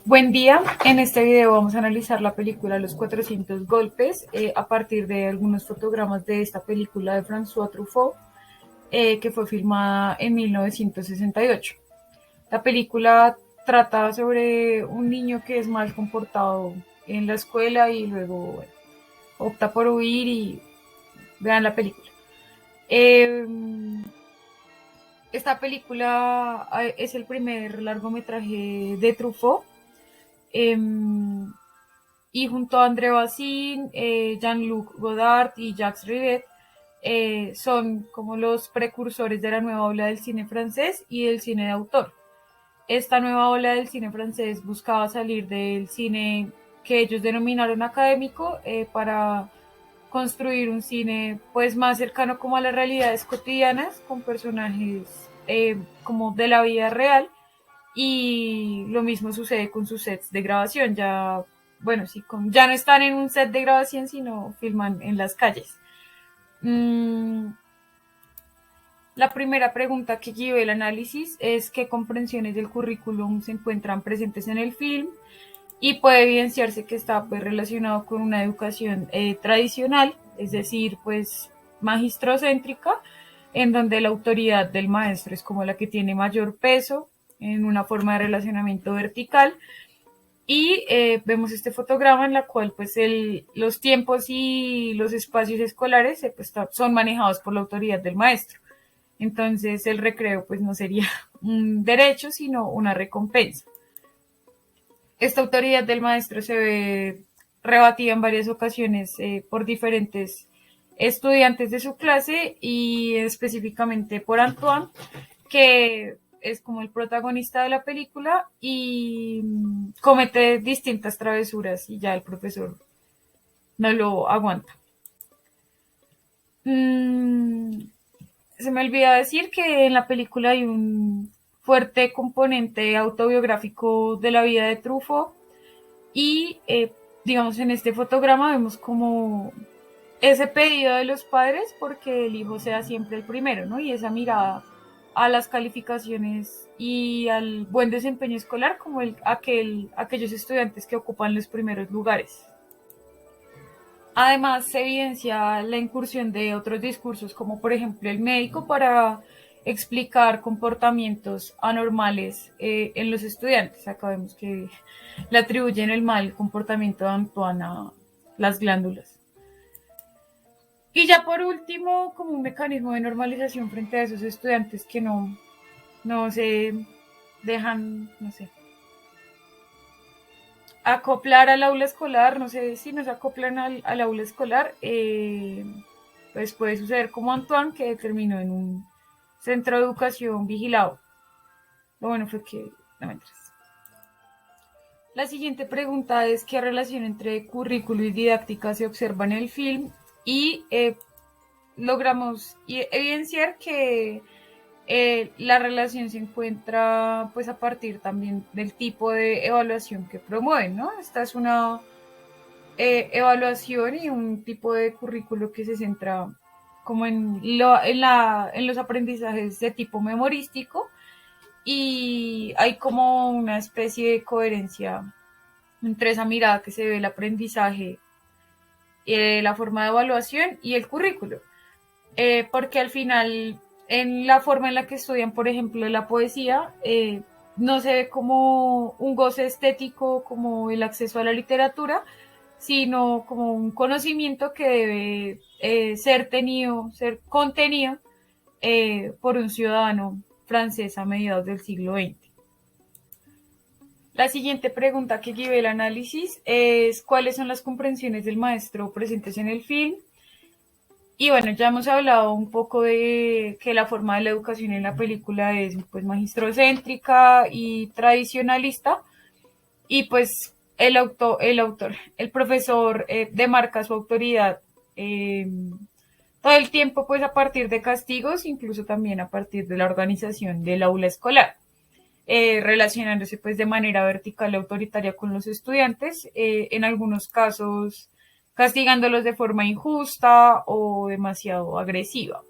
Buen día, en este video vamos a analizar la película Los 400 golpes a partir de algunos fotogramas de esta película de François Truffaut que fue filmada en 1968. La película trata sobre un niño que es mal comportado en la escuela y luego bueno, opta por huir y vean la película. Eh, Esta película es el primer largometraje de Truffaut. Eh, y junto a André Bazin, Jean-Luc Godard y Jacques Rivette son como los precursores de la nueva ola del cine francés y del cine de autor. Esta nueva ola del cine francés buscaba salir del cine que ellos denominaron académico para construir un cine pues más cercano como a las realidades cotidianas con personajes como de la vida real, y lo mismo sucede con sus sets de grabación. Ya, bueno, sí, ya no están en un set de grabación, sino filman en las calles. La primera pregunta que guió el análisis es qué comprensiones del currículum se encuentran presentes en el film, y puede evidenciarse que está pues relacionado con una educación tradicional, es decir, pues magistrocéntrica, en donde la autoridad del maestro es como la que tiene mayor peso en una forma de relacionamiento vertical. Y vemos este fotograma en la cual pues los tiempos y los espacios escolares pues, son manejados por la autoridad del maestro. Entonces el recreo pues no sería un derecho, sino una recompensa. Esta autoridad del maestro se ve rebatida en varias ocasiones por diferentes estudiantes de su clase y específicamente por Antoine, que es como el protagonista de la película y comete distintas travesuras y ya el profesor no lo aguanta. Mm, Se me olvida decir que en la película hay un fuerte componente autobiográfico de la vida de Truffaut y digamos en este fotograma vemos como ese pedido de los padres porque el hijo sea siempre el primero, ¿no? Y esa mirada a las calificaciones y al buen desempeño escolar como aquellos estudiantes que ocupan los primeros lugares. Además, se evidencia la incursión de otros discursos, como por ejemplo el médico, para explicar comportamientos anormales en los estudiantes. Acá vemos que le atribuyen el mal comportamiento de Antoine a las glándulas. Y ya por último, como un mecanismo de normalización frente a esos estudiantes que no se dejan, no sé, acoplar al aula escolar, no sé si nos acoplan al aula escolar, pues puede suceder como Antoine, que terminó en un centro de educación vigilado. Lo bueno fue que, no me interesa. La siguiente pregunta es qué relación entre currículo y didáctica se observa en el film, y logramos evidenciar que la relación se encuentra pues a partir también del tipo de evaluación que promueven, ¿no? Esta es una evaluación y un tipo de currículo que se centra como en los aprendizajes de tipo memorístico, y hay como una especie de coherencia entre esa mirada que se ve el aprendizaje, la forma de evaluación y el currículo, porque al final en la forma en la que estudian, por ejemplo, la poesía, no se ve como un goce estético, como el acceso a la literatura, sino como un conocimiento que debe ser contenido por un ciudadano francés a mediados del siglo XX. La siguiente pregunta que guía el análisis es cuáles son las comprensiones del maestro presentes en el film. Y bueno, ya hemos hablado un poco de que la forma de la educación en la película es pues magistrocéntrica y tradicionalista, y pues el profesor demarca su autoridad todo el tiempo pues a partir de castigos, incluso también a partir de la organización del aula escolar, relacionándose pues de manera vertical y autoritaria con los estudiantes, en algunos casos castigándolos de forma injusta o demasiado agresiva.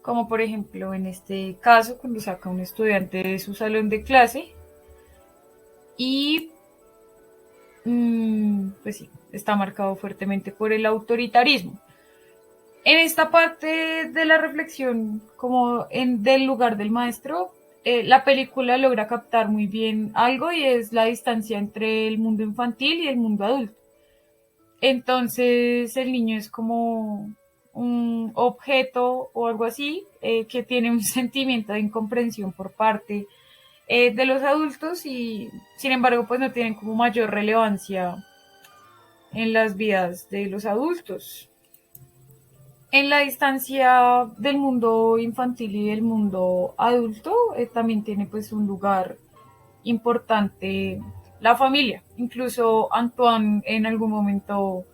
Como por ejemplo en este caso, cuando saca a un estudiante de su salón de clase y pues sí, está marcado fuertemente por el autoritarismo. En esta parte de la reflexión, como del lugar del maestro, la película logra captar muy bien algo y es la distancia entre el mundo infantil y el mundo adulto. Entonces el niño es como un objeto o algo así que tiene un sentimiento de incomprensión por parte de los adultos y sin embargo pues no tienen como mayor relevancia en las vidas de los adultos. En la distancia del mundo infantil y del mundo adulto también tiene pues un lugar importante la familia. Incluso Antoine en algún momento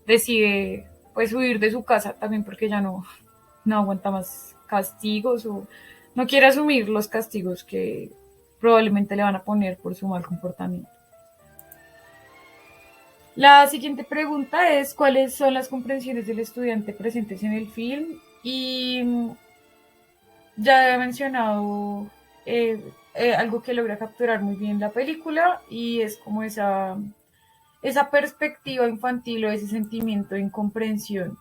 decide pues huir de su casa también porque ya no aguanta más castigos o no quiere asumir los castigos que probablemente le van a poner por su mal comportamiento. La siguiente pregunta es cuáles son las comprensiones del estudiante presentes en el film y ya he mencionado algo que logra capturar muy bien la película y es como esa perspectiva infantil o ese sentimiento de incomprensión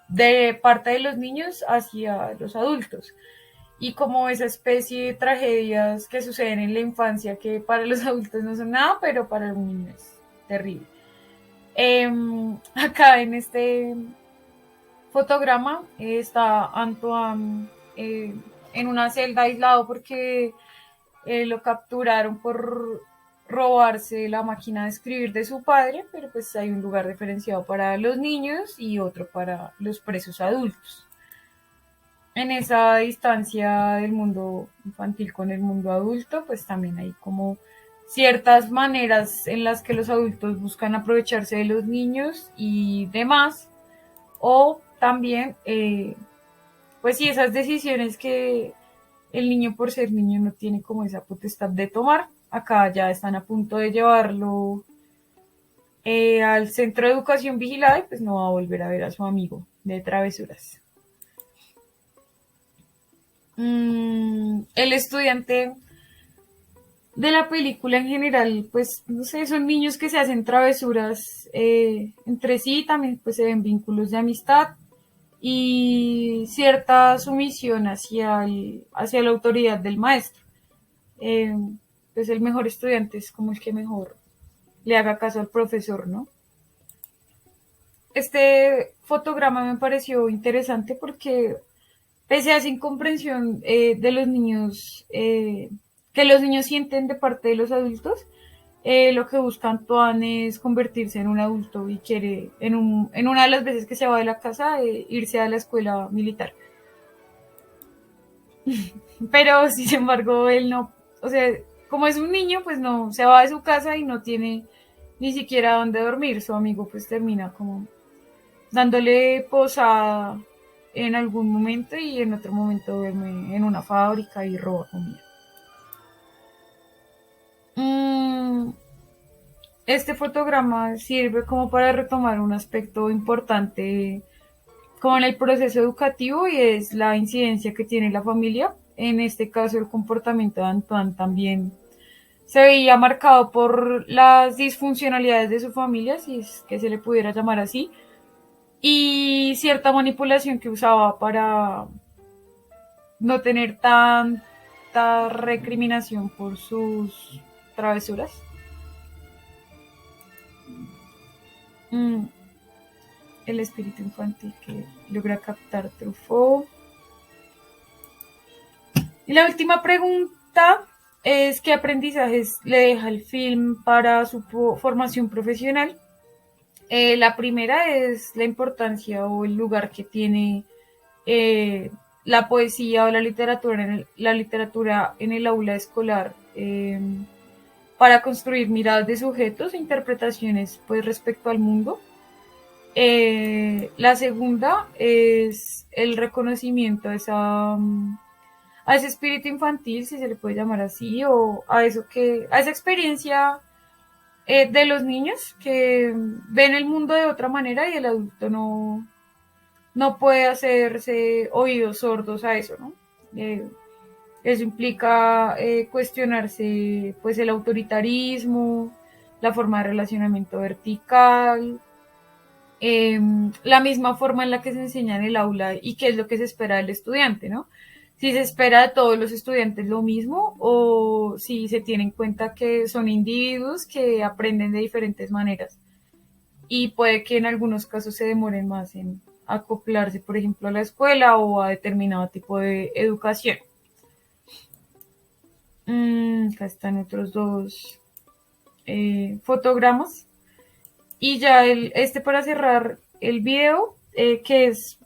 de parte de los niños hacia los adultos y como esa especie de tragedias que suceden en la infancia que para los adultos no son nada, pero para los niños es terrible. Acá en este fotograma está Antoine en una celda aislado porque lo capturaron por robarse la máquina de escribir de su padre, pero pues hay un lugar diferenciado para los niños y otro para los presos adultos. En esa distancia del mundo infantil con el mundo adulto, pues también hay como ciertas maneras en las que los adultos buscan aprovecharse de los niños y demás, o también, pues sí, esas decisiones que el niño por ser niño no tiene como esa potestad de tomar. Acá ya están a punto de llevarlo al centro de educación vigilada y pues no va a volver a ver a su amigo de travesuras. El estudiante de la película en general, pues no sé, son niños que se hacen travesuras entre sí, también pues se ven vínculos de amistad y cierta sumisión hacia la autoridad del maestro. Eh, pues el mejor estudiante es como el que mejor le haga caso al profesor, ¿no? Este fotograma me pareció interesante porque pese a esa incomprensión de los niños, que los niños sienten de parte de los adultos, lo que busca Antoine es convertirse en un adulto y quiere, en una de las veces que se va de la casa, irse a la escuela militar. Pero, sin embargo, él no, o sea, como es un niño, pues no, se va de su casa y no tiene ni siquiera dónde dormir. Su amigo pues termina como dándole posada en algún momento y en otro momento duerme en una fábrica y roba comida. Mm, este fotograma sirve como para retomar un aspecto importante como en el proceso educativo y es la incidencia que tiene la familia. En este caso el comportamiento de Antoine también se veía marcado por las disfuncionalidades de su familia, si es que se le pudiera llamar así, y cierta manipulación que usaba para no tener tanta recriminación por sus travesuras. Mm, el espíritu infantil que logra captar Truffaut. Y la última pregunta es qué aprendizajes le deja el film para su formación profesional. La primera es la importancia o el lugar que tiene la poesía o la literatura en el aula escolar para construir miradas de sujetos e interpretaciones pues respecto al mundo. La segunda es el reconocimiento a ese espíritu infantil, si se le puede llamar así, o a esa experiencia de los niños que ven el mundo de otra manera y el adulto no puede hacerse oídos sordos a eso, ¿no? Eso implica cuestionarse pues el autoritarismo, la forma de relacionamiento vertical, la misma forma en la que se enseña en el aula y qué es lo que se espera del estudiante, ¿no? Si se espera de todos los estudiantes lo mismo o si se tiene en cuenta que son individuos que aprenden de diferentes maneras y puede que en algunos casos se demoren más en acoplarse, por ejemplo, a la escuela o a determinado tipo de educación. Acá están otros dos fotogramas. Y ya este para cerrar el video, que es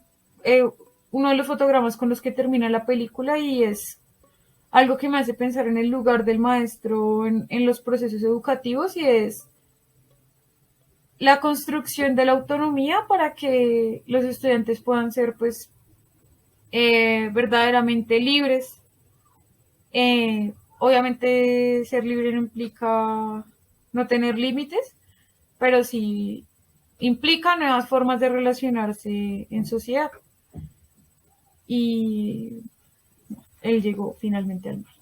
eh, uno de los fotogramas con los que termina la película y es algo que me hace pensar en el lugar del maestro en los procesos educativos y es la construcción de la autonomía para que los estudiantes puedan ser pues verdaderamente libres. Obviamente ser libre no implica no tener límites, pero sí implica nuevas formas de relacionarse en sociedad. Y él llegó finalmente al mar.